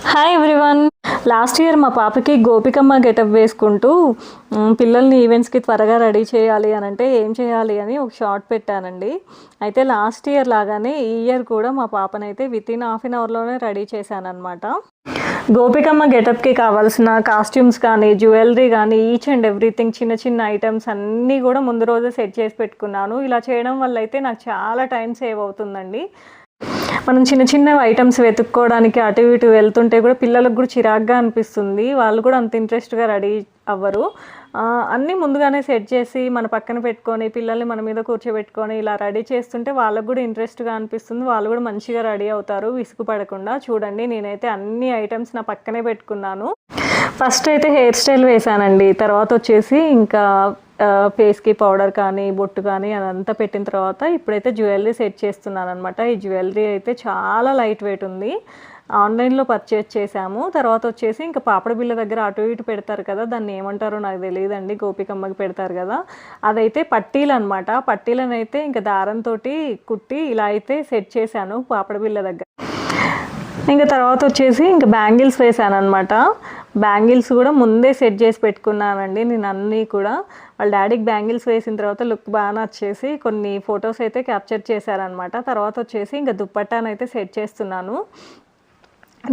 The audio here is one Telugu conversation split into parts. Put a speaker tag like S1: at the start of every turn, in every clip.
S1: Hi everyone. లాస్ట్ ఇయర్ మా పాపకి గోపికమ్మ గెటప్ వేసుకుంటూ పిల్లల్ని ఈవెంట్స్కి త్వరగా రెడీ చేయాలి అని అంటే ఏం చేయాలి అని ఒక షార్ట్ పెట్టానండి. అయితే లాస్ట్ ఇయర్ లాగానే ఈ ఇయర్ కూడా మా పాపనైతే వితిన్ హాఫ్ అన్ అవర్లోనే రెడీ చేశానమాట. గోపికమ్మ గెటప్కి కావాల్సిన కాస్ట్యూమ్స్ కానీ, జ్యువెలరీ కానీ, ఈచ్ అండ్ ఎవ్రీథింగ్ చిన్న చిన్న ఐటమ్స్ అన్నీ కూడా ముందు రోజే సెట్ చేసి పెట్టుకున్నాను. ఇలా చేయడం వల్ల అయితే నాకు చాలా టైం సేవ్ అవుతుందండి. మనం చిన్న చిన్న ఐటమ్స్ వెతుక్కోవడానికి అటు ఇటు వెళ్తుంటే కూడా పిల్లలకు కూడా చిరాగ్గా అనిపిస్తుంది. వాళ్ళు కూడా అంత ఇంట్రెస్ట్గా రెడీ అవ్వరు. అన్నీ ముందుగానే సెట్ చేసి మన పక్కన పెట్టుకొని పిల్లల్ని మన మీద కూర్చోబెట్టుకొని ఇలా రెడీ చేస్తుంటే వాళ్ళకు కూడా ఇంట్రెస్ట్గా అనిపిస్తుంది. వాళ్ళు కూడా మంచిగా రెడీ అవుతారు విసుగుపడకుండా. చూడండి, నేనైతే అన్ని ఐటమ్స్ నా పక్కనే పెట్టుకున్నాను. ఫస్ట్ అయితే హెయిర్ స్టైల్ వేసానండి. తర్వాత వచ్చేసి ఇంకా ఫేస్కి పౌడర్ కానీ, బొట్టు కానీ అదంతా పెట్టిన తర్వాత ఇప్పుడైతే జ్యువెలరీ సెట్ చేస్తున్నాను అనమాట. ఈ జ్యువెలరీ అయితే చాలా లైట్ వెయిట్ ఉంది. ఆన్లైన్లో పర్చేస్ చేశాము. తర్వాత వచ్చేసి ఇంకా పాపడ బిళ్ళ దగ్గర అటు ఇటు పెడతారు కదా, దాన్ని ఏమంటారో నాకు తెలియదండి. గోపికమ్మకి పెడతారు కదా, అదైతే పట్టీలు అనమాట. పట్టీలను అయితే ఇంకా దారంతో కుట్టి ఇలా అయితే సెట్ చేశాను పాపడ బిళ్ళ దగ్గర. ఇంకా తర్వాత వచ్చేసి ఇంకా బ్యాంగిల్స్ వేసాను అనమాట. బ్యాంగిల్స్ కూడా ముందే సెట్ చేసి పెట్టుకున్నానండి నేను అన్నీ కూడా. వాళ్ళ డాడీకి బ్యాంగిల్స్ వేసిన తర్వాత లుక్ బాగా నచ్చేసి కొన్ని ఫొటోస్ అయితే క్యాప్చర్ చేశారనమాట. తర్వాత వచ్చేసి ఇంకా దుప్పట్టానైతే సెట్ చేస్తున్నాను.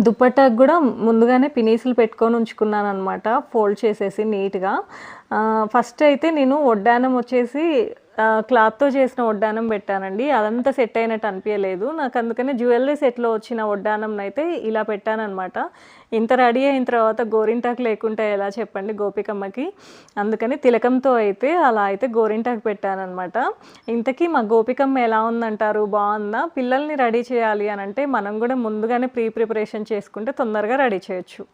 S1: దుప్పట్టాకు కూడా ముందుగానే పినీసులు పెట్టుకొని ఉంచుకున్నాను అనమాట, ఫోల్డ్ చేసేసి నీట్గా. ఫస్ట్ అయితే నేను వడ్డానం వచ్చేసి క్లాత్తో చేసిన వడ్డానం పెట్టానండి. అదంతా సెట్ అయినట్టు అనిపించలేదు నాకు. అందుకని జ్యువెలరీ సెట్లో వచ్చిన వడ్డానం అయితే ఇలా పెట్టానమాట. ఇంత రెడీ అయిన తర్వాత గోరింటాకు లేకుండా ఎలా చెప్పండి గోపికమ్మకి. అందుకని తిలకంతో అయితే అలా అయితే గోరింటాకు పెట్టానమాట. ఇంతకీ మా గోపికమ్మ ఎలా ఉందంటారు? బాగుందా? పిల్లల్ని రెడీ చేయాలి అని అంటే మనం కూడా ముందుగానే ప్రిపరేషన్ చేసుకుంటే తొందరగా రెడీ చేయొచ్చు.